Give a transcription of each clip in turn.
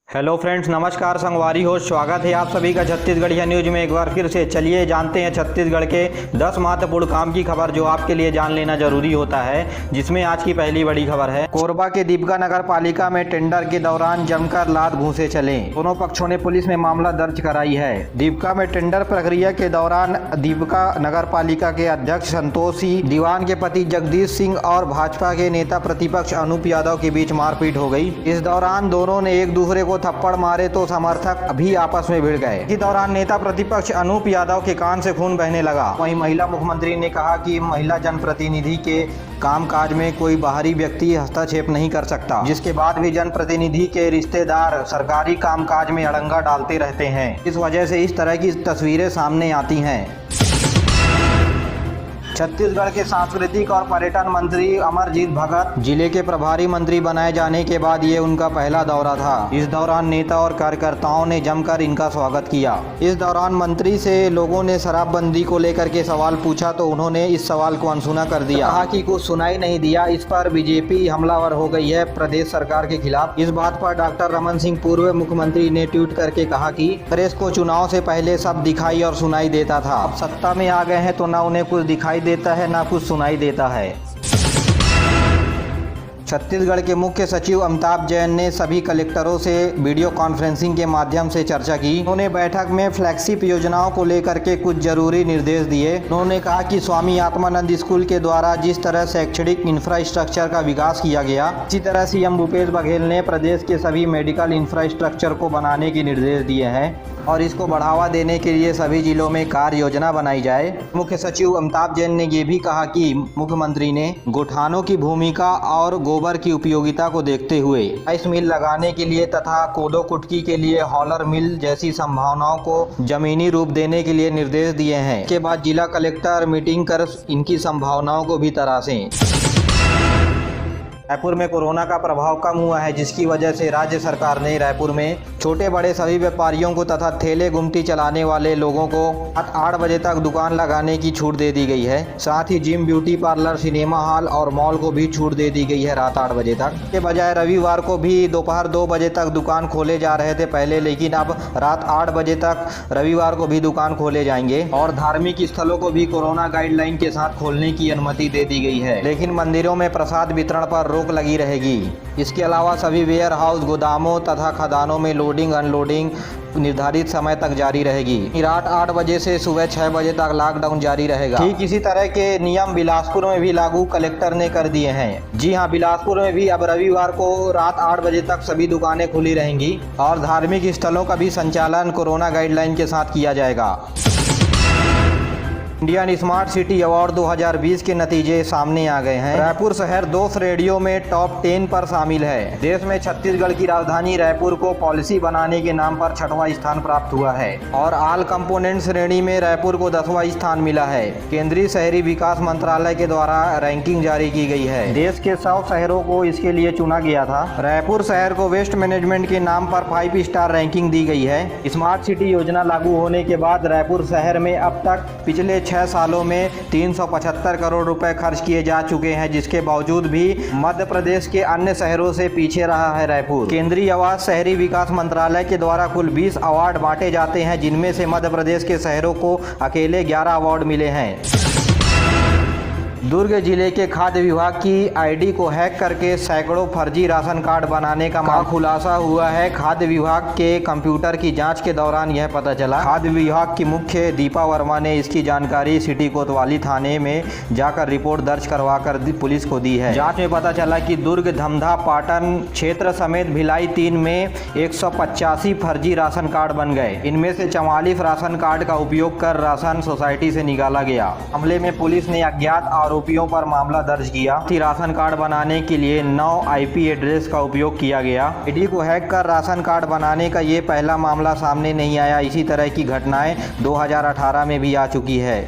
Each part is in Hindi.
हेलो फ्रेंड्स, नमस्कार। संगवारी हो, स्वागत है आप सभी का छत्तीसगढ़िया न्यूज में एक बार फिर से। चलिए जानते हैं छत्तीसगढ़ के 10 महत्वपूर्ण काम की खबर जो आपके लिए जान लेना जरूरी होता है, जिसमें आज की पहली बड़ी खबर है। कोरबा के दीपका नगर पालिका में टेंडर के दौरान जमकर लात घूंसे चले। दोनों पक्षों ने पुलिस में मामला दर्ज कराई है। दीपका में टेंडर प्रक्रिया के दौरान दीपका नगर पालिका के अध्यक्ष संतोष सिंह दीवान के पति जगदीश सिंह और भाजपा के नेता प्रतिपक्ष अनूप यादव के बीच मारपीट हो गई। इस दौरान दोनों ने एक दूसरे को थप्पड़ मारे तो समर्थक भी आपस में भिड़ गए। इसी दौरान नेता प्रतिपक्ष अनूप यादव के कान से खून बहने लगा। वहीं महिला मुख्यमंत्री ने कहा कि महिला जनप्रतिनिधि के कामकाज में कोई बाहरी व्यक्ति हस्तक्षेप नहीं कर सकता, जिसके बाद भी जनप्रतिनिधि के रिश्तेदार सरकारी कामकाज में अड़ंगा डालते रहते हैं। इस वजह से इस तरह की तस्वीरें सामने आती हैं। छत्तीसगढ़ के सांस्कृतिक और पर्यटन मंत्री अमरजीत भगत जिले के प्रभारी मंत्री बनाए जाने के बाद ये उनका पहला दौरा था। इस दौरान नेता और कार्यकर्ताओं ने जमकर इनका स्वागत किया। इस दौरान मंत्री से लोगों ने शराबबंदी को लेकर के सवाल पूछा तो उन्होंने इस सवाल को अनसुना कर दिया। कहा कि कुछ सुनाई नहीं दिया। इस पर बीजेपी हमलावर हो गई है प्रदेश सरकार के खिलाफ। इस बात पर डॉक्टर रमन सिंह पूर्व मुख्यमंत्री ने ट्वीट करके कहा कि कांग्रेस को चुनाव से पहले सब दिखाई और सुनाई देता था, अब सत्ता में आ गए हैं तो न उन्हें कुछ दिखाई देता है ना कुछ सुनाई देता है। छत्तीसगढ़ के मुख्य सचिव अमिताभ जैन ने सभी कलेक्टरों से वीडियो कॉन्फ्रेंसिंग के माध्यम से चर्चा की। उन्होंने बैठक में फ्लैगशिप योजनाओं को लेकर के कुछ जरूरी निर्देश दिए। उन्होंने कहा कि स्वामी आत्मानंद स्कूल के द्वारा जिस तरह शैक्षणिक इंफ्रास्ट्रक्चर का विकास किया गया, इसी तरह सीएम भूपेश बघेल ने प्रदेश के सभी मेडिकल इंफ्रास्ट्रक्चर को बनाने के निर्देश दिए हैं और इसको बढ़ावा देने के लिए सभी जिलों में कार्य योजना बनाई जाए। मुख्य सचिव अमिताभ जैन ने ये भी कहा कि मुख्यमंत्री ने गोठानों की भूमिका और गोबर की उपयोगिता को देखते हुए राइस मिल लगाने के लिए तथा कोदो कुटकी के लिए हॉलर मिल जैसी संभावनाओं को जमीनी रूप देने के लिए निर्देश दिए हैं। इसके बाद जिला कलेक्टर मीटिंग कर इनकी संभावनाओं को भी तराशें। रायपुर में कोरोना का प्रभाव कम हुआ है, जिसकी वजह से राज्य सरकार ने रायपुर में छोटे बड़े सभी व्यापारियों को तथा ठेले गुमटी चलाने वाले लोगों को रात 8 बजे तक दुकान लगाने की छूट दे दी गई है। साथ ही gym, beauty parlour, cinema hall और मॉल को भी छूट दे दी गई है रात 8 बजे तक। के बजाय रविवार को भी दोपहर 2 बजे तक दुकान खोले जा रहे थे पहले, लेकिन अब रात 8 बजे तक रविवार को भी दुकान खोले जाएंगे। और धार्मिक स्थलों को भी कोरोना गाइडलाइन के साथ खोलने की अनुमति दे दी गई है, लेकिन मंदिरों में प्रसाद वितरण पर रोक लगी रहेगी। इसके अलावा सभी वेयर हाउस, गोदामों तथा खदानों में लोडिंग अनलोडिंग निर्धारित समय तक जारी रहेगी। रात 8 बजे से सुबह 6 बजे तक लॉकडाउन जारी रहेगा। ठीक इसी तरह के नियम बिलासपुर में भी लागू कलेक्टर ने कर दिए हैं। जी हां, बिलासपुर में भी अब रविवार को रात 8 बजे तक सभी दुकानें खुली रहेंगी और धार्मिक स्थलों का भी संचालन कोरोना गाइडलाइन के साथ किया जाएगा। इंडियन स्मार्ट सिटी अवार्ड 2020 के नतीजे सामने आ गए हैं। रायपुर शहर 2 श्रेणियों में टॉप 10 पर शामिल है। देश में छत्तीसगढ़ की राजधानी रायपुर को पॉलिसी बनाने के नाम पर 6वां स्थान प्राप्त हुआ है और ऑल कंपोनेंट श्रेणी में रायपुर को 10वां स्थान मिला है। केंद्रीय शहरी विकास मंत्रालय के द्वारा रैंकिंग जारी की गई है। देश के 100 शहरों को इसके लिए चुना गया था। रायपुर शहर को वेस्ट मैनेजमेंट के नाम पर 5 स्टार रैंकिंग दी गई है। स्मार्ट सिटी योजना लागू होने के बाद रायपुर शहर में अब तक पिछले 6 सालों में 375 करोड़ रुपए खर्च किए जा चुके हैं, जिसके बावजूद भी मध्य प्रदेश के अन्य शहरों से पीछे रहा है रायपुर। केंद्रीय आवास शहरी विकास मंत्रालय के द्वारा कुल 20 अवार्ड बांटे जाते हैं, जिनमें से मध्य प्रदेश के शहरों को अकेले 11 अवार्ड मिले हैं। दुर्ग जिले के खाद्य विभाग की आईडी को हैक करके सैकड़ों फर्जी राशन कार्ड बनाने का खुलासा हुआ है। खाद्य विभाग के कंप्यूटर की जांच के दौरान यह पता चला। खाद्य विभाग की मुख्य दीपा वर्मा ने इसकी जानकारी सिटी कोतवाली थाने में जाकर रिपोर्ट दर्ज करवाकर पुलिस को दी है। जांच में पता चला कि दुर्ग, धमधा, पाटन क्षेत्र समेत भिलाई 3 में 185 फर्जी राशन कार्ड बन गए। इनमें से 44 राशन कार्ड का उपयोग कर राशन सोसाइटी से निकाला गया। मामले में पुलिस ने अज्ञात आरोपियों पर मामला दर्ज किया। राशन कार्ड बनाने के लिए 9 IP एड्रेस का उपयोग किया गया। आईडी को हैक कर राशन कार्ड बनाने का ये पहला मामला सामने नहीं आया। इसी तरह की घटनाएं 2018 में भी आ चुकी है।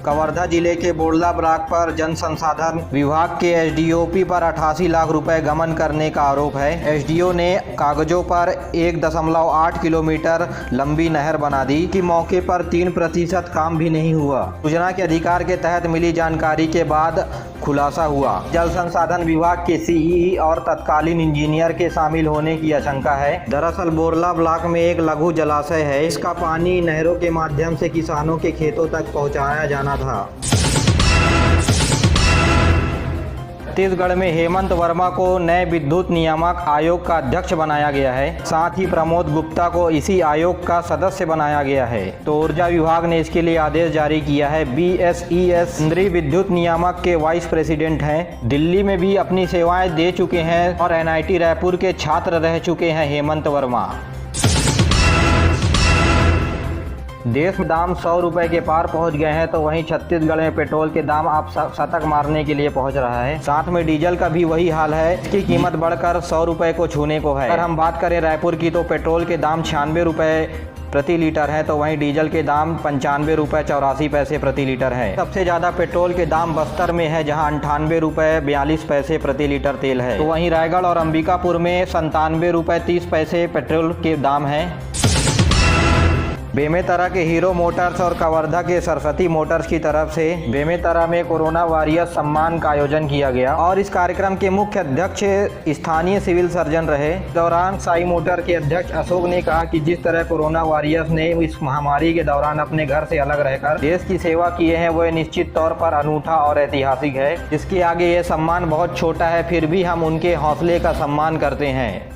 कवर्धा जिले के बोड़ला ब्लॉक पर जन संसाधन विभाग के एसडीओपी पर 88 लाख रुपए गबन करने का आरोप है। एसडीओ ने कागजों पर 1.8 किलोमीटर लंबी नहर बना दी कि मौके पर 3% काम भी नहीं हुआ। योजना के अधिकार के तहत मिली जानकारी के बाद खुलासा हुआ। जल संसाधन विभाग के सीई और तत्कालीन इंजीनियर के शामिल होने की आशंका है। दरअसल बोरला ब्लॉक में एक लघु जलाशय है। इसका पानी नहरों के माध्यम से किसानों के खेतों तक पहुंचाया जाना था। छत्तीसगढ़ में हेमंत वर्मा को नए विद्युत नियामक आयोग का अध्यक्ष बनाया गया है। साथ ही प्रमोद गुप्ता को इसी आयोग का सदस्य बनाया गया है। तो ऊर्जा विभाग ने इसके लिए आदेश जारी किया है। BSES केंद्रीय विद्युत नियामक के वाइस प्रेसिडेंट हैं। दिल्ली में भी अपनी सेवाएं दे चुके हैं और NIT रायपुर के छात्र रह चुके हैं हेमंत वर्मा। देश में दाम 100 रुपए के पार पहुंच गए हैं, तो वहीं छत्तीसगढ़ में पेट्रोल के दाम अब शतक मारने के लिए पहुंच रहा है। साथ में डीजल का भी वही हाल है। इसकी कीमत बढ़कर 100 रुपए को छूने को है। अगर हम बात करें रायपुर की, तो पेट्रोल के दाम 96 रुपए प्रति लीटर है, तो वहीं डीजल के दाम 95 रुपए 84 पैसे प्रति लीटर है। सबसे ज़्यादा पेट्रोल के दाम बस्तर में है, जहां 98 रुपए 42 पैसे प्रति लीटर तेल है। तो वहीं रायगढ़ और अंबिकापुर में 97 रुपए 30 पैसे पेट्रोल के दाम है। बेमेतरा के हीरो मोटर्स और कवर्धा के सरस्वती मोटर्स की तरफ से बेमेतरा में कोरोना वॉरियर्स सम्मान का आयोजन किया गया और इस कार्यक्रम के मुख्य अध्यक्ष स्थानीय सिविल सर्जन रहे। दौरान साई मोटर के अध्यक्ष अशोक ने कहा कि जिस तरह कोरोना वॉरियर्स ने इस महामारी के दौरान अपने घर से अलग रहकर देश की सेवा किए हैं, वह निश्चित तौर पर अनूठा और ऐतिहासिक है। इसके आगे ये सम्मान बहुत छोटा है, फिर भी हम उनके हौसले का सम्मान करते हैं।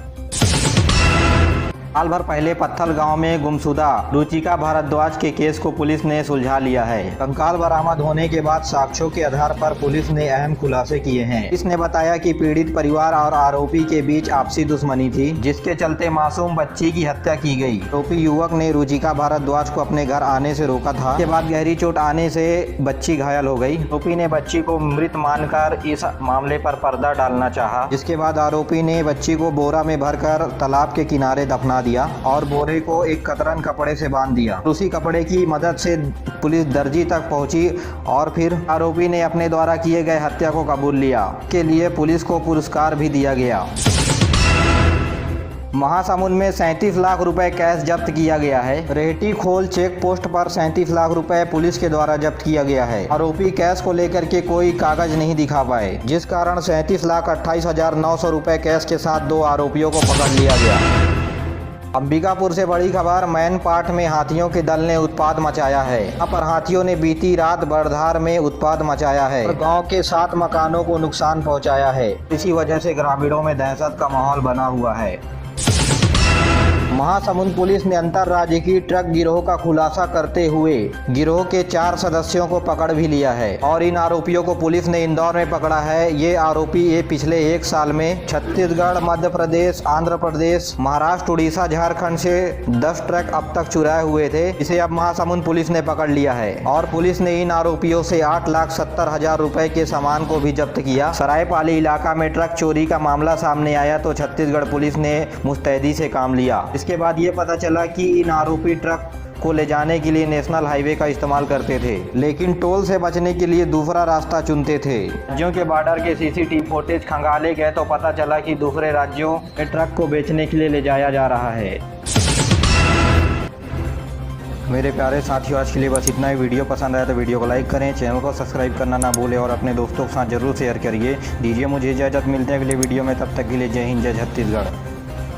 साल भर पहले पत्थल गांव में गुमशुदा रुचिका भारद्वाज के केस को पुलिस ने सुलझा लिया है। कंकाल बरामद होने के बाद साक्ष्यों के आधार पर पुलिस ने अहम खुलासे किए हैं। इसने बताया कि पीड़ित परिवार और आरोपी के बीच आपसी दुश्मनी थी, जिसके चलते मासूम बच्ची की हत्या की गई। आरोपी युवक ने रुचिका भारद्वाज को अपने घर आने से रोका था। इसके बाद गहरी चोट आने से बच्ची घायल हो गई। आरोपी ने बच्ची को मृत मानकर इस मामले पर पर्दा डालना चाहा, जिसके बाद आरोपी ने बच्ची को बोरा में भरकर तालाब के किनारे दफना दिया और बोरे को एक कतरन कपड़े से बांध दिया। उसी कपड़े की मदद से पुलिस दर्जी तक पहुंची और फिर आरोपी ने अपने द्वारा किए गए हत्या को कबूल लिया। के लिए पुलिस को पुरस्कार भी दिया गया। महासमुंद में 37 लाख रुपए कैश जब्त किया गया है। रेहटी खोल चेक पोस्ट पर 37 लाख रुपए पुलिस के द्वारा जब्त किया गया है। आरोपी कैश को लेकर के कोई कागज नहीं दिखा पाए, जिस कारण 37,28,900 रुपए कैश के साथ 2 आरोपियों को पकड़ लिया गया। अंबिकापुर से बड़ी खबर, मैनपाट में हाथियों के दल ने उत्पात मचाया है। यहाँ पर हाथियों ने बीती रात बड़धार में उत्पात मचाया है और गांव के 7 मकानों को नुकसान पहुंचाया है। इसी वजह से ग्रामीणों में दहशत का माहौल बना हुआ है। महासमुंद पुलिस ने अंतरराज्य की ट्रक गिरोह का खुलासा करते हुए गिरोह के 4 सदस्यों को पकड़ भी लिया है और इन आरोपियों को पुलिस ने इंदौर में पकड़ा है। ये आरोपी पिछले 1 साल में छत्तीसगढ़, मध्य प्रदेश, आंध्र प्रदेश, महाराष्ट्र, उड़ीसा, झारखंड से 10 ट्रक अब तक चुराए हुए थे, जिसे अब महासमुंद पुलिस ने पकड़ लिया है और पुलिस ने इन आरोपियों से 8,70,000 रुपए के सामान को भी जब्त किया। सरायपाली इलाका में ट्रक चोरी का मामला सामने आया तो छत्तीसगढ़ पुलिस ने मुस्तैदी से काम लिया। इसके बाद ये पता चला कि इन आरोपी ट्रक को ले जाने के लिए नेशनल हाईवे का इस्तेमाल करते थे, लेकिन टोल से बचने के लिए दूसरा रास्ता चुनते थे। राज्यों के बॉर्डर के CCTV फुटेज खंगाले गए तो पता चला कि दूसरे राज्यों में ट्रक को बेचने के लिए ले जाया जा रहा है। मेरे प्यारे साथियों, आज के लिए बस इतना ही। वीडियो पसंद आया तो वीडियो को लाइक करें, चैनल को सब्सक्राइब करना ना भूलें और अपने दोस्तों के साथ जरूर शेयर करिए। दीजिए मुझे इजाज़त, मिलते हैं अगले वीडियो में। तब तक के लिए जय हिंद, जय छत्तीसगढ़।